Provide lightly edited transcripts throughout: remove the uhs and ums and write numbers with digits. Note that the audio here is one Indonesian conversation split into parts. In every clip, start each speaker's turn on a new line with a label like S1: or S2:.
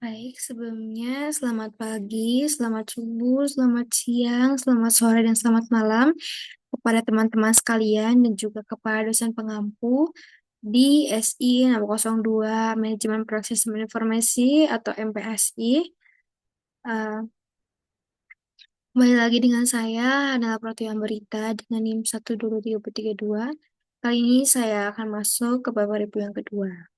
S1: Baik, sebelumnya selamat pagi, selamat subuh, selamat siang, selamat sore, dan selamat malam kepada teman-teman sekalian dan juga kepada dosen pengampu di SI nomor 02 Manajemen Proses Informasi atau MPSI. Eh, Kembali lagi dengan saya, Hanala Pratiwi Berita dengan NIM 12332. Kali ini saya akan masuk ke Bapak Ibu yang kedua,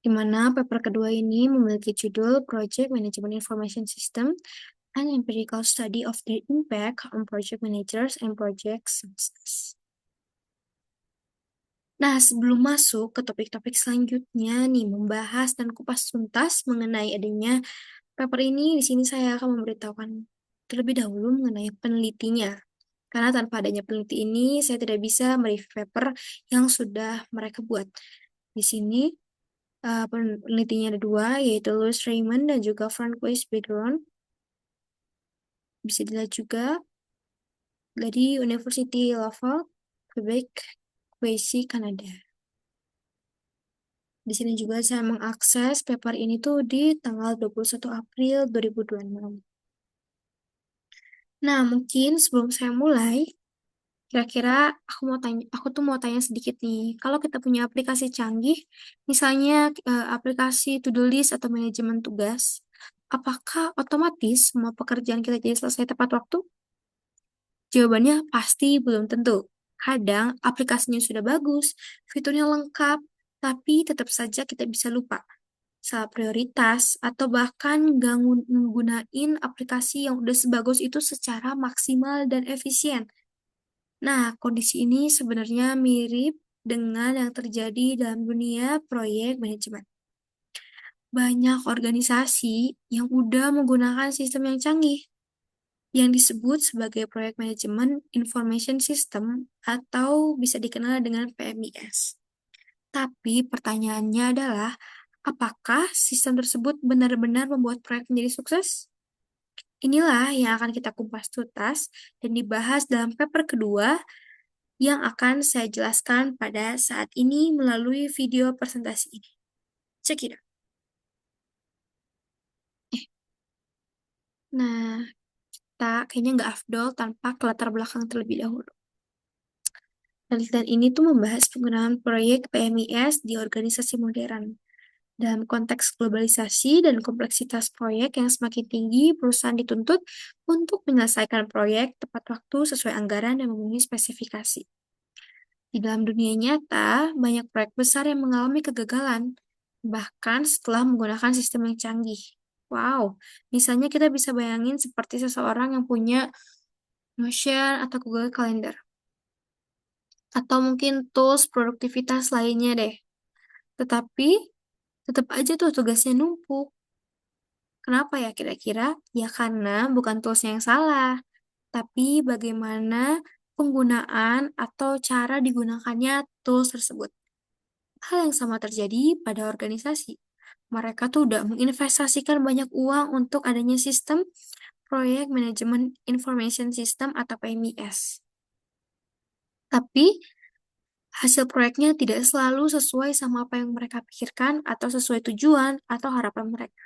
S1: di mana paper kedua ini memiliki judul Project Management Information System, an empirical study of the impact on project managers and project success. Nah, sebelum masuk ke topik-topik selanjutnya nih, membahas dan kupas tuntas mengenai adanya paper ini, di sini saya akan memberitahukan terlebih dahulu mengenai penelitinya. Karena tanpa adanya peneliti ini, saya tidak bisa mereview paper yang sudah mereka buat. Di sini, penelitinya ada dua, yaitu Louis Raymond dan juga Francois Background. Bisa dilihat juga dari University Laval, Quebec, Quebec, Kanada. Di sini juga saya mengakses paper ini tuh di tanggal 21 April 2026. Nah, mungkin sebelum saya mulai, kira-kira aku tuh mau tanya sedikit nih. Kalau kita punya aplikasi canggih, misalnya aplikasi to-do list atau manajemen tugas, apakah otomatis semua pekerjaan kita jadi selesai tepat waktu? Jawabannya pasti belum tentu. Kadang aplikasinya sudah bagus, fiturnya lengkap, tapi tetap saja kita bisa lupa, salah prioritas, atau bahkan nggak menggunain aplikasi yang udah sebagus itu secara maksimal dan efisien. Nah, kondisi ini sebenarnya mirip dengan yang terjadi dalam dunia proyek manajemen. Banyak organisasi yang udah menggunakan sistem yang canggih, yang disebut sebagai Proyek Manajemen Information System atau bisa dikenal dengan PMIS. Tapi pertanyaannya adalah, apakah sistem tersebut benar-benar membuat proyek menjadi sukses? Inilah yang akan kita kupas tuntas dan dibahas dalam paper kedua yang akan saya jelaskan pada saat ini melalui video presentasi ini. Check it out. Nah, kita kayaknya nggak afdol tanpa ke latar belakang terlebih dahulu. Penelitian ini tuh membahas penggunaan proyek PMIS di organisasi modern. Dalam konteks globalisasi dan kompleksitas proyek yang semakin tinggi, perusahaan dituntut untuk menyelesaikan proyek tepat waktu sesuai anggaran dan memenuhi spesifikasi. Di dalam dunia nyata, banyak proyek besar yang mengalami kegagalan, bahkan setelah menggunakan sistem yang canggih. Wow, misalnya kita bisa bayangin seperti seseorang yang punya Notion atau Google Calendar, atau mungkin tools produktivitas lainnya deh. Tetapi, tetap aja tuh tugasnya numpuk. Kenapa ya kira-kira? Ya karena bukan toolsnya yang salah, tapi bagaimana penggunaan atau cara digunakannya tools tersebut. Hal yang sama terjadi pada organisasi. Mereka tuh udah menginvestasikan banyak uang untuk adanya sistem Proyek Manajemen Information System atau PMIS. Tapi hasil proyeknya tidak selalu sesuai sama apa yang mereka pikirkan atau sesuai tujuan atau harapan mereka.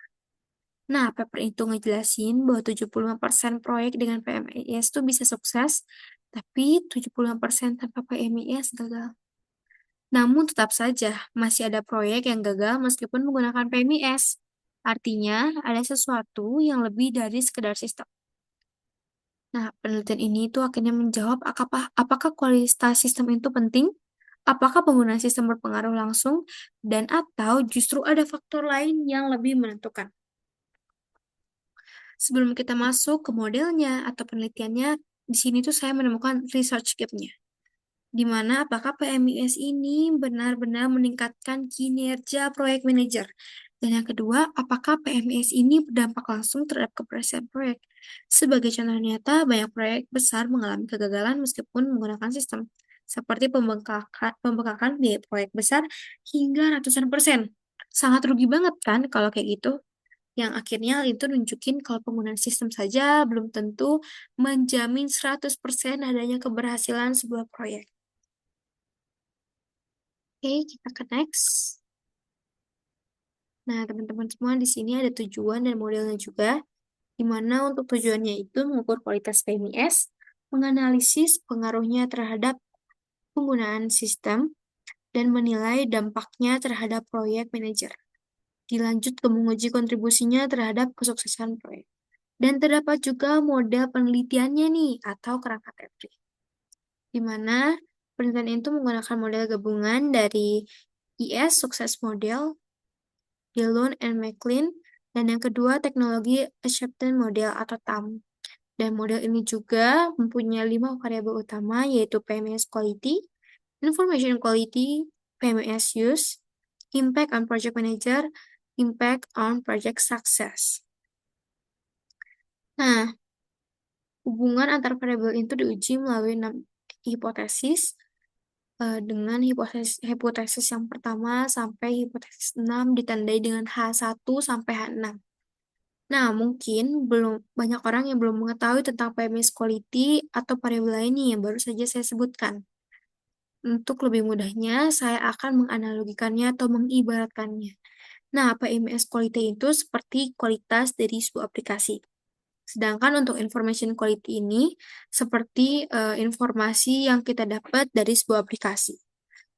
S1: Nah, paper itu ngejelasin bahwa 75% proyek dengan PMIS itu bisa sukses, tapi 75% tanpa PMIS gagal. Namun tetap saja masih ada proyek yang gagal meskipun menggunakan PMIS. Artinya, ada sesuatu yang lebih dari sekedar sistem. Nah, penelitian ini tuh akhirnya menjawab apakah kualitas sistem itu penting, apakah penggunaan sistem berpengaruh langsung, dan atau justru ada faktor lain yang lebih menentukan. Sebelum kita masuk ke modelnya atau penelitiannya, di sini tuh saya menemukan research gap-nya. Di mana apakah PMIS ini benar-benar meningkatkan kinerja proyek manajer? Dan yang kedua, apakah PMIS ini berdampak langsung terhadap keberhasilan proyek? Sebagai contoh nyata, banyak proyek besar mengalami kegagalan meskipun menggunakan sistem, seperti pembengkakan biaya proyek besar hingga ratusan persen. Sangat rugi banget kan kalau kayak gitu? Yang akhirnya hal itu nunjukin kalau penggunaan sistem saja belum tentu menjamin 100% adanya keberhasilan sebuah proyek. Oke, kita ke next. Nah, teman-teman semua di sini ada tujuan dan modelnya juga, di mana untuk tujuannya itu mengukur kualitas PMIS, menganalisis pengaruhnya terhadap penggunaan sistem, dan menilai dampaknya terhadap proyek manajer. Dilanjut ke menguji kontribusinya terhadap kesuksesan proyek. Dan terdapat juga model penelitiannya nih, atau kerangka teori, di mana penelitian itu menggunakan model gabungan dari IS, Success Model, Dillon and McLean, dan yang kedua teknologi Acceptance Model atau TAM. Dan model ini juga mempunyai 5 variabel utama, yaitu PMS Quality, Information Quality, PMS Use, Impact on Project Manager, Impact on Project Success. Nah, hubungan antar variabel itu diuji melalui 6 hipotesis, dengan hipotesis yang pertama sampai hipotesis 6 ditandai dengan H1 sampai H6. Nah, mungkin belum banyak orang yang belum mengetahui tentang PMS quality atau variabel lainnya yang baru saja saya sebutkan. Untuk lebih mudahnya, saya akan menganalogikannya atau mengibaratkannya. Nah, PMS quality itu seperti kualitas dari sebuah aplikasi. Sedangkan untuk information quality ini seperti informasi yang kita dapat dari sebuah aplikasi.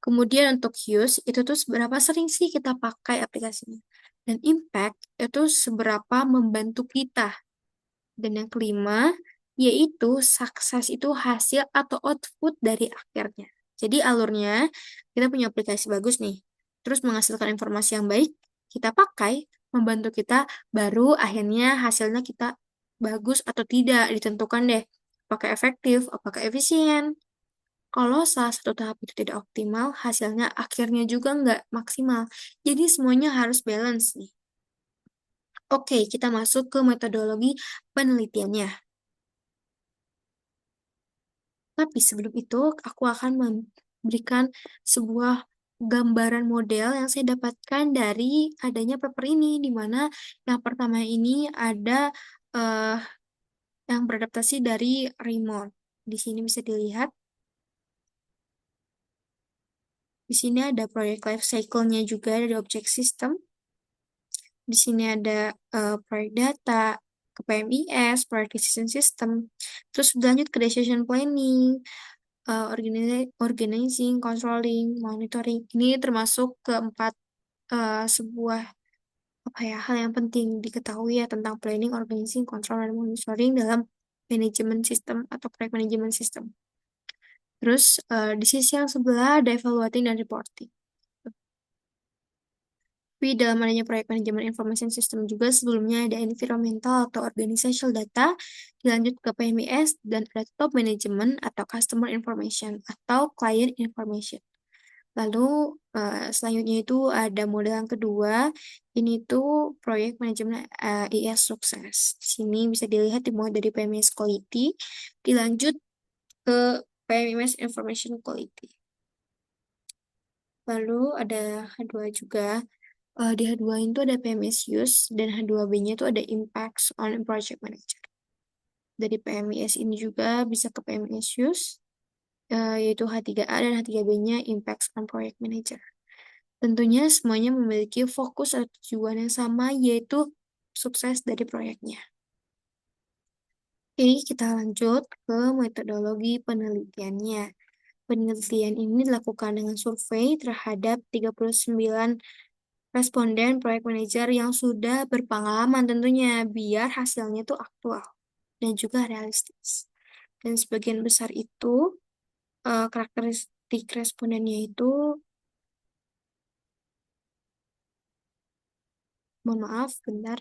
S1: Kemudian untuk use, itu tuh seberapa sering sih kita pakai aplikasinya. Dan impact, itu seberapa membantu kita. Dan yang kelima, yaitu sukses itu hasil atau output dari akhirnya. Jadi alurnya, kita punya aplikasi bagus nih, terus menghasilkan informasi yang baik, kita pakai, membantu kita, baru akhirnya hasilnya kita bagus atau tidak, ditentukan deh. Apakah efektif, apakah efisien. Kalau salah satu tahap itu tidak optimal, hasilnya akhirnya juga nggak maksimal. Jadi semuanya harus balance nih. Oke, kita masuk ke metodologi penelitiannya. Tapi sebelum itu, aku akan memberikan sebuah gambaran model yang saya dapatkan dari adanya paper ini, di mana yang pertama ini ada eh, yang beradaptasi dari Raymond. Di sini bisa dilihat. Di sini ada proyek life cycle-nya juga dari object system. Di sini ada proyek data, ke PMIS, proyek decision system. Terus berlanjut ke decision planning, organizing, controlling, monitoring. Ini termasuk keempat sebuah hal yang penting diketahui ya tentang planning, organizing, control, dan monitoring dalam manajemen sistem atau proyek manajemen sistem. Terus di sisi yang sebelah ada evaluating dan reporting. Tapi dalam adanya proyek manajemen information system juga sebelumnya ada environmental atau organizational data, dilanjut ke PMIS, dan ada top management atau customer information atau client information. Lalu selanjutnya itu ada model yang kedua, ini tuh proyek manajemen IS sukses. Di sini bisa dilihat dimulai dari PMIS quality, dilanjut ke PMIS information quality. Lalu ada H2 juga. Di H2 itu ada PMS use, dan H2B-nya itu ada impacts on project manager. Dari PMIS ini juga bisa ke PMS use, yaitu H3A dan H3B-nya impacts on project manager. Tentunya semuanya memiliki fokus atau tujuan yang sama, yaitu sukses dari proyeknya. Oke, kita lanjut ke metodologi penelitiannya. Penelitian ini dilakukan dengan survei terhadap 39 responden proyek manajer yang sudah berpengalaman tentunya, biar hasilnya itu aktual dan juga realistis. Dan sebagian besar itu karakteristik respondennya itu, mohon maaf, bentar.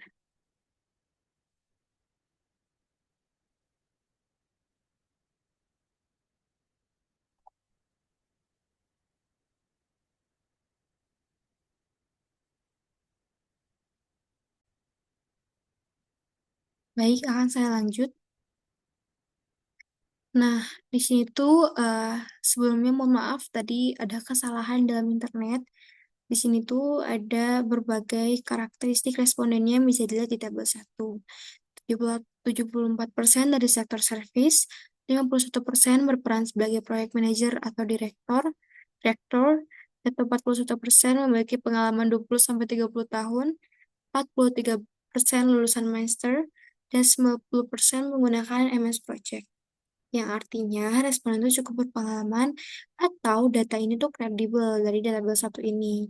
S1: Baik, akan saya lanjut. Nah, di sini tuh sebelumnya mohon maaf tadi ada kesalahan dalam internet. Di sini tuh ada berbagai karakteristik respondennya yang bisa dilihat di tabel 1. 74% dari sektor service, 51% berperan sebagai project manager atau direktur, atau 41% memiliki pengalaman 20-30 tahun, 43% lulusan master, dan 90% menggunakan MS Project. Yang artinya responden itu cukup berpengalaman atau data ini tuh kredibel dari database satu ini.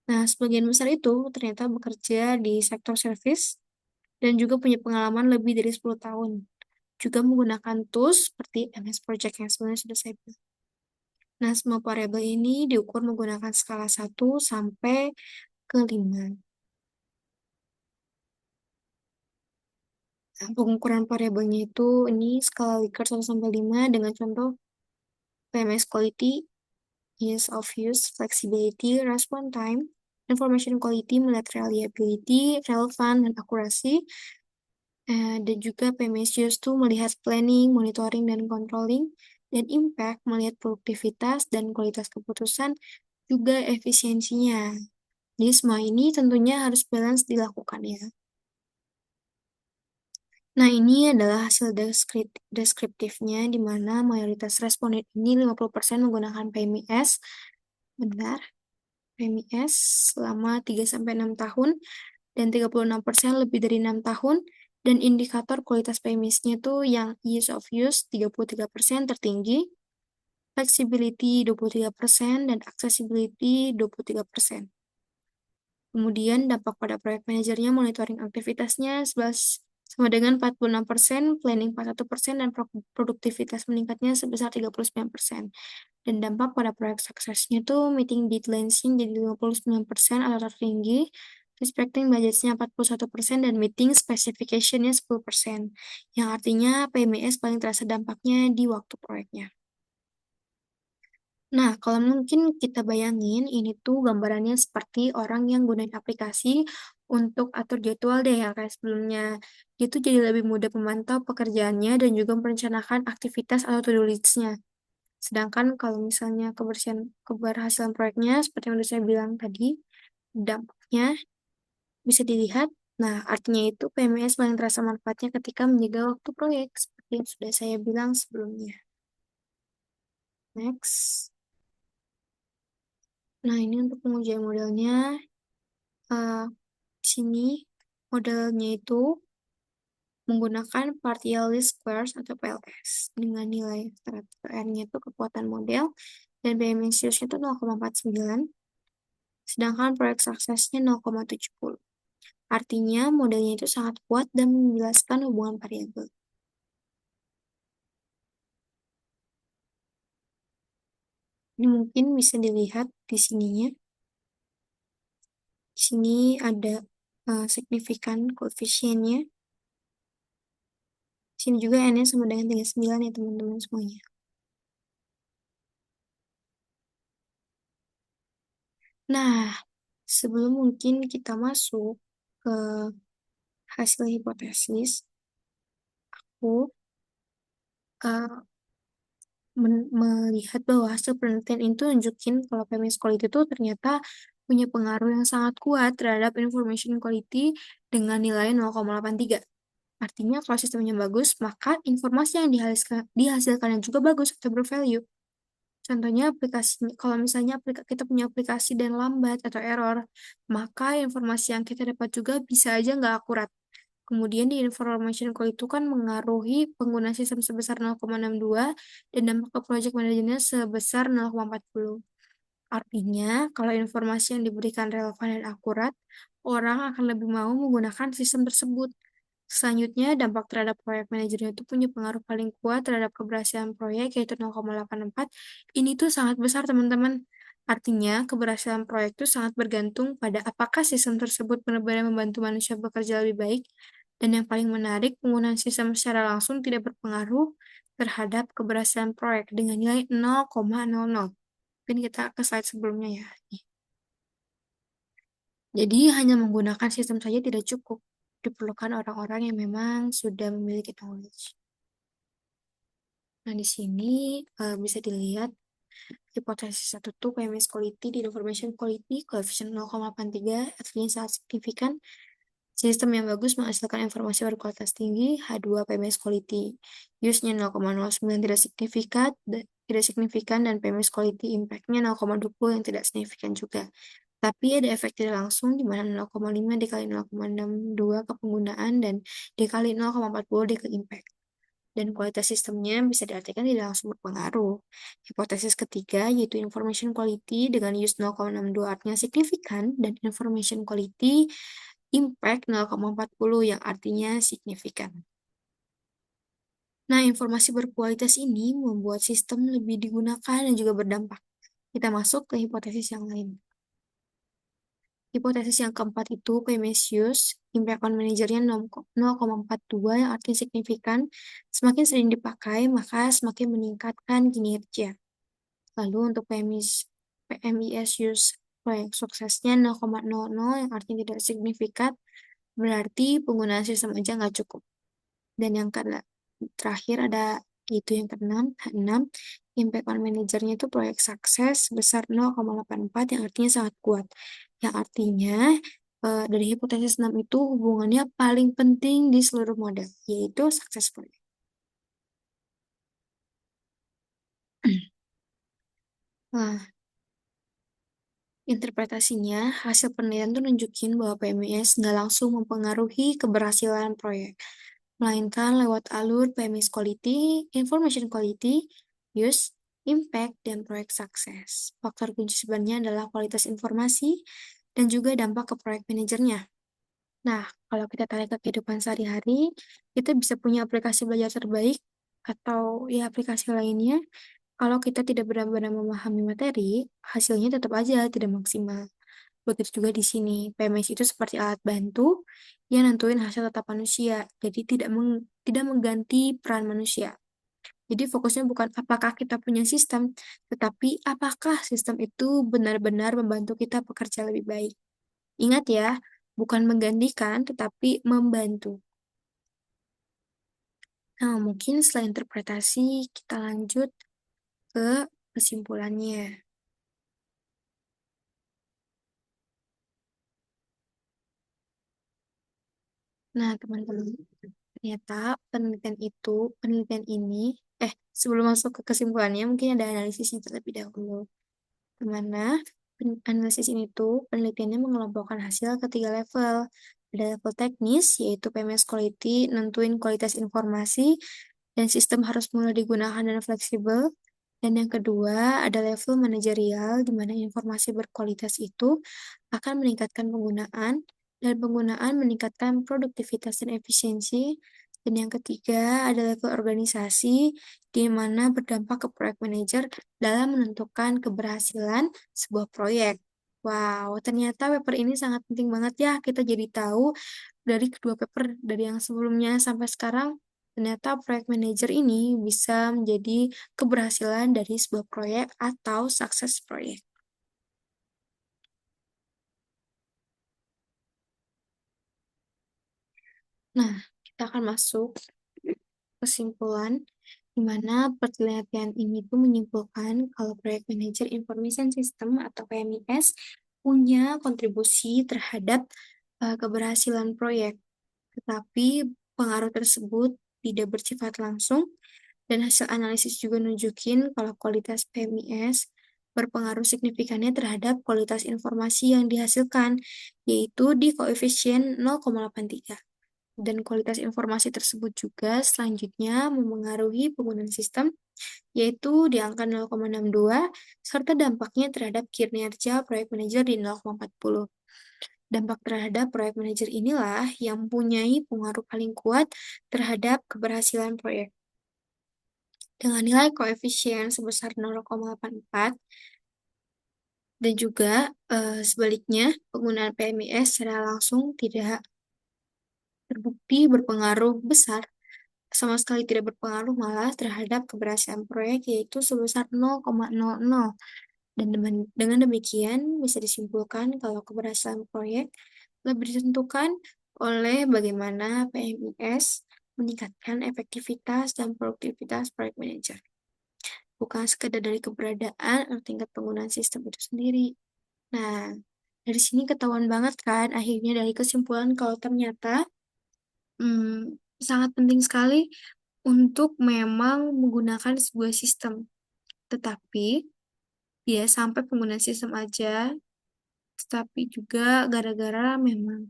S1: Nah, sebagian besar itu ternyata bekerja di sektor service dan juga punya pengalaman lebih dari 10 tahun. Juga menggunakan tools seperti MS Project yang sebenarnya sudah saya bilang. Nah, semua variabel ini diukur menggunakan skala 1 sampai ke 5. Nah, pengukuran variabelnya itu ini skala Likert 1 sampai 5 dengan contoh PMS quality, ease of use, flexibility, response time, information quality melihat reliability, relevant, dan akurasi. Dan juga PMS use tuh melihat planning, monitoring, dan controlling, dan impact melihat produktivitas dan kualitas keputusan, juga efisiensinya. Jadi semua ini tentunya harus balance dilakukan ya. Nah, ini adalah hasil deskriptifnya, di mana mayoritas responden ini 50% menggunakan PMIS, benar, PMIS selama 3-6 tahun, dan 36% lebih dari 6 tahun, dan indikator kualitas PMIS-nya tuh yang ease of use 33% tertinggi, flexibility 23%, dan accessibility 23%. Kemudian dampak pada proyek manajernya, monitoring aktivitasnya 11 sama dengan 46%, planning 41%, dan produktivitas meningkatnya sebesar 39%. Dan dampak pada proyek suksesnya tuh meeting deadlines-nya jadi 59% atau tertinggi, respecting budget-nya 41%, dan meeting specification-nya 10%. Yang artinya PMS paling terasa dampaknya di waktu proyeknya. Nah, kalau mungkin kita bayangin, ini tuh gambarannya seperti orang yang gunain aplikasi untuk atur jadwal deh ya, kayak sebelumnya. Dia tuh jadi lebih mudah memantau pekerjaannya dan juga merencanakan aktivitas atau to-do list-nya. Sedangkan kalau misalnya keberhasilan proyeknya, seperti yang udah saya bilang tadi, dampaknya bisa dilihat. Nah, artinya itu PMS paling terasa manfaatnya ketika menjaga waktu proyek, seperti yang sudah saya bilang sebelumnya. Next. Nah, ini untuk pengujian modelnya. eh di sini modelnya itu menggunakan partial least squares atau PLS dengan nilai R-nya itu kekuatan model dan BMS-nya itu 0,49, sedangkan proyek suksesnya 0,70. Artinya modelnya itu sangat kuat dan menjelaskan hubungan variabel. Ini mungkin bisa dilihat di sininya. Di sini ada signifikan koefisiennya. Di sini juga N-nya sama dengan 39 ya teman-teman semuanya. Nah, sebelum mungkin kita masuk ke hasil hipotesis, aku uh, melihat bahwa hasil penelitian itu nunjukin kalau PMS quality itu ternyata punya pengaruh yang sangat kuat terhadap information quality dengan nilai 0,83. Artinya kalau sistemnya bagus, maka informasi yang dihasilkannya juga bagus atau bervalue. Contohnya aplikasi, kalau misalnya kita punya aplikasi dan lambat atau error, maka informasi yang kita dapat juga bisa aja nggak akurat. Kemudian di information call itu kan mengaruhi pengguna sistem sebesar 0,62 dan dampak ke project manajernya sebesar 0,40. Artinya, kalau informasi yang diberikan relevan dan akurat, orang akan lebih mau menggunakan sistem tersebut. Selanjutnya, dampak terhadap proyek manajernya itu punya pengaruh paling kuat terhadap keberhasilan proyek, yaitu 0,84. Ini tuh sangat besar, teman-teman. Artinya, keberhasilan proyek itu sangat bergantung pada apakah sistem tersebut benar-benar membantu manusia bekerja lebih baik. Dan yang paling menarik, penggunaan sistem secara langsung tidak berpengaruh terhadap keberhasilan proyek dengan nilai 0,00. Mungkin kita ke slide sebelumnya ya. Jadi hanya menggunakan sistem saja tidak cukup. Diperlukan orang-orang yang memang sudah memiliki knowledge. Nah, di sini bisa dilihat hipotesis satu tuh PMS quality di information quality coefficient 0,83, artinya sangat signifikan. Sistem yang bagus menghasilkan informasi berkualitas tinggi, H2 PMS quality. Use-nya 0,09 tidak signifikan, tidak signifikan dan PMS quality impact-nya 0,20 yang tidak signifikan juga. Tapi ada efek tidak langsung di mana 0,5 dikali 0,62 ke penggunaan dan dikali 0,40 di ke impact. Dan kualitas sistemnya bisa diartikan tidak langsung berpengaruh. Hipotesis ketiga yaitu information quality dengan use 0,62 artinya signifikan dan information quality impact 0,40 yang artinya signifikan. Nah, informasi berkualitas ini membuat sistem lebih digunakan dan juga berdampak. Kita masuk ke hipotesis yang lain. Hipotesis yang keempat itu Pemesius, impact on manajernya 0,42 yang artinya signifikan. Semakin sering dipakai, maka semakin meningkatkan kinerja. Lalu untuk PMIS use proyek suksesnya 0,00 yang artinya tidak signifikan, berarti penggunaan sistem aja nggak cukup. Dan yang terakhir ada itu yang keenam, H6, impact on manajernya itu proyek sukses sebesar 0,84 yang artinya sangat kuat. Yang artinya dari hipotesis 6 itu hubungannya paling penting di seluruh model, yaitu sukses proyek. Nah, interpretasinya, hasil penelitian tuh nunjukin bahwa PMIS nggak langsung mempengaruhi keberhasilan proyek, melainkan lewat alur PMIS quality, information quality, use, impact, dan proyek sukses. Faktor kunci sebenarnya adalah kualitas informasi dan juga dampak ke proyek manajernya. Nah, kalau kita tarik ke kehidupan sehari-hari, kita bisa punya aplikasi belajar terbaik atau ya aplikasi lainnya. Kalau kita tidak benar-benar memahami materi, hasilnya tetap aja tidak maksimal. Begitu juga di sini, PMS itu seperti alat bantu yang nentuin hasil tetap manusia, jadi tidak mengganti peran manusia. Jadi fokusnya bukan apakah kita punya sistem, tetapi apakah sistem itu benar-benar membantu kita bekerja lebih baik. Ingat ya, bukan menggantikan, tetapi membantu. Nah, mungkin setelah interpretasi, kita lanjut ke kesimpulannya. Nah, teman-teman, ternyata penelitian ini, sebelum masuk ke kesimpulannya, mungkin ada analisisnya terlebih dahulu. Di mana analisis ini tuh penelitiannya mengelompokkan hasil ke 3 level. Ada level teknis, yaitu PMS quality, nentuin kualitas informasi, dan sistem harus mulai digunakan dan fleksibel. Dan yang kedua, ada level manajerial, di mana informasi berkualitas itu akan meningkatkan penggunaan, dan penggunaan meningkatkan produktivitas dan efisiensi. Dan yang ketiga, ada level organisasi, di mana berdampak ke proyek manajer dalam menentukan keberhasilan sebuah proyek. Wow, ternyata paper ini sangat penting banget ya. Kita jadi tahu dari kedua paper, dari yang sebelumnya sampai sekarang, ternyata proyek manajer ini bisa menjadi keberhasilan dari sebuah proyek atau sukses proyek. Nah, kita akan masuk kesimpulan di mana penelitian ini tuh menyimpulkan kalau proyek manajer information system atau PMIS punya kontribusi terhadap keberhasilan proyek. Tetapi pengaruh tersebut tidak bersifat langsung dan hasil analisis juga nunjukin kalau kualitas PMIS berpengaruh signifikannya terhadap kualitas informasi yang dihasilkan, yaitu di koefisien 0,83. Dan kualitas informasi tersebut juga selanjutnya memengaruhi penggunaan sistem, yaitu di angka 0,62, serta dampaknya terhadap kinerja proyek manajer di 0,40. Dampak terhadap proyek manajer inilah yang mempunyai pengaruh paling kuat terhadap keberhasilan proyek. Dengan nilai koefisien sebesar 0,84, dan juga sebaliknya, penggunaan PMIS secara langsung tidak terbukti berpengaruh besar, sama sekali tidak berpengaruh malah terhadap keberhasilan proyek, yaitu sebesar 0,00. Dan dengan demikian bisa disimpulkan kalau keberhasilan proyek lebih ditentukan oleh bagaimana PMIS meningkatkan efektivitas dan produktivitas proyek manajer. Bukan sekedar dari keberadaan atau tingkat penggunaan sistem itu sendiri. Nah, dari sini ketahuan banget kan akhirnya dari kesimpulan kalau ternyata sangat penting sekali untuk memang menggunakan sebuah sistem. Tetapi dia sampai penggunaan sistem aja, tapi juga gara-gara memang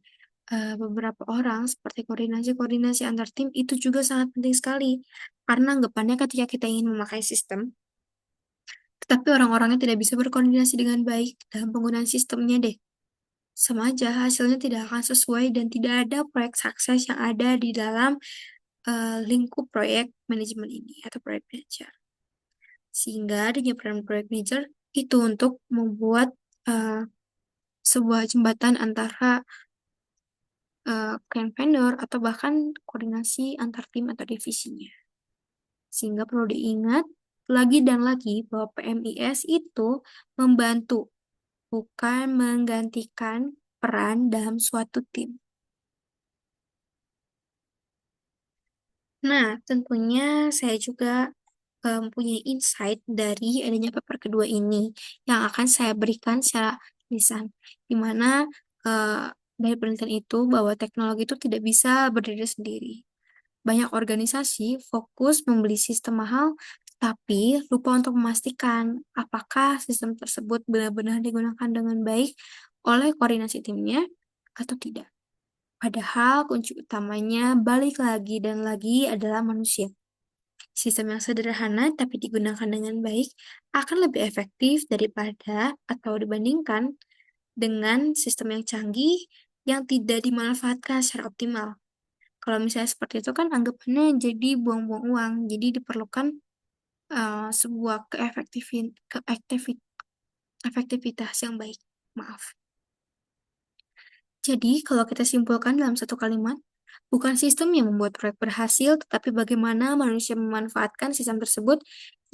S1: beberapa orang seperti koordinasi-koordinasi antar tim itu juga sangat penting sekali. Karena anggapannya ketika kita ingin memakai sistem, tetapi orang-orangnya tidak bisa berkoordinasi dengan baik dalam penggunaan sistemnya deh. Sama aja hasilnya tidak akan sesuai dan tidak ada proyek sukses yang ada di dalam lingkup proyek manajemen ini atau proyek manager. Sehingga adanya peran proyek manager itu untuk membuat uh, sebuah jembatan antara klien vendor atau bahkan koordinasi antar tim atau divisinya. Sehingga perlu diingat lagi dan lagi bahwa PMIS itu membantu, bukan menggantikan peran dalam suatu tim. Nah, tentunya saya juga mempunyai insight dari adanya paper kedua ini yang akan saya berikan secara lisan, di mana eh, dari penelitian itu bahwa teknologi itu tidak bisa berdiri sendiri. Banyak organisasi fokus membeli sistem mahal, tapi lupa untuk memastikan apakah sistem tersebut benar-benar digunakan dengan baik oleh koordinasi timnya atau tidak. Padahal kunci utamanya balik lagi dan lagi adalah manusia. Sistem yang sederhana tapi digunakan dengan baik akan lebih efektif daripada atau dibandingkan dengan sistem yang canggih yang tidak dimanfaatkan secara optimal. Kalau misalnya seperti itu kan anggapannya jadi buang-buang uang. Jadi diperlukan sebuah efektivitas yang baik. Maaf. Jadi kalau kita simpulkan dalam satu kalimat, bukan sistem yang membuat proyek berhasil, tetapi bagaimana manusia memanfaatkan sistem tersebut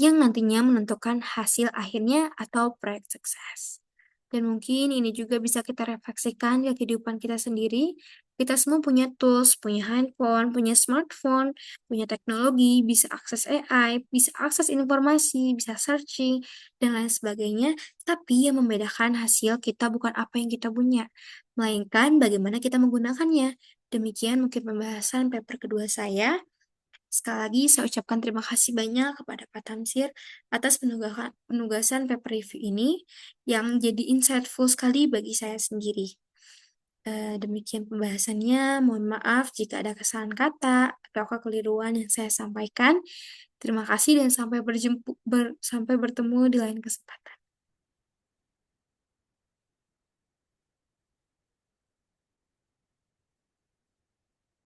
S1: yang nantinya menentukan hasil akhirnya atau proyek sukses. Dan mungkin ini juga bisa kita refleksikan di kehidupan kita sendiri. Kita semua punya tools, punya handphone, punya smartphone, punya teknologi, bisa akses AI, bisa akses informasi, bisa searching, dan lain sebagainya. Tapi yang membedakan hasil kita bukan apa yang kita punya, melainkan bagaimana kita menggunakannya. Demikian mungkin pembahasan paper kedua saya. Sekali lagi saya ucapkan terima kasih banyak kepada Pak Tamsir atas penugasan paper review ini yang jadi insightful sekali bagi saya sendiri. Demikian pembahasannya. Mohon maaf jika ada kesalahan kata atau kekeliruan yang saya sampaikan. Terima kasih dan sampai bertemu di lain kesempatan.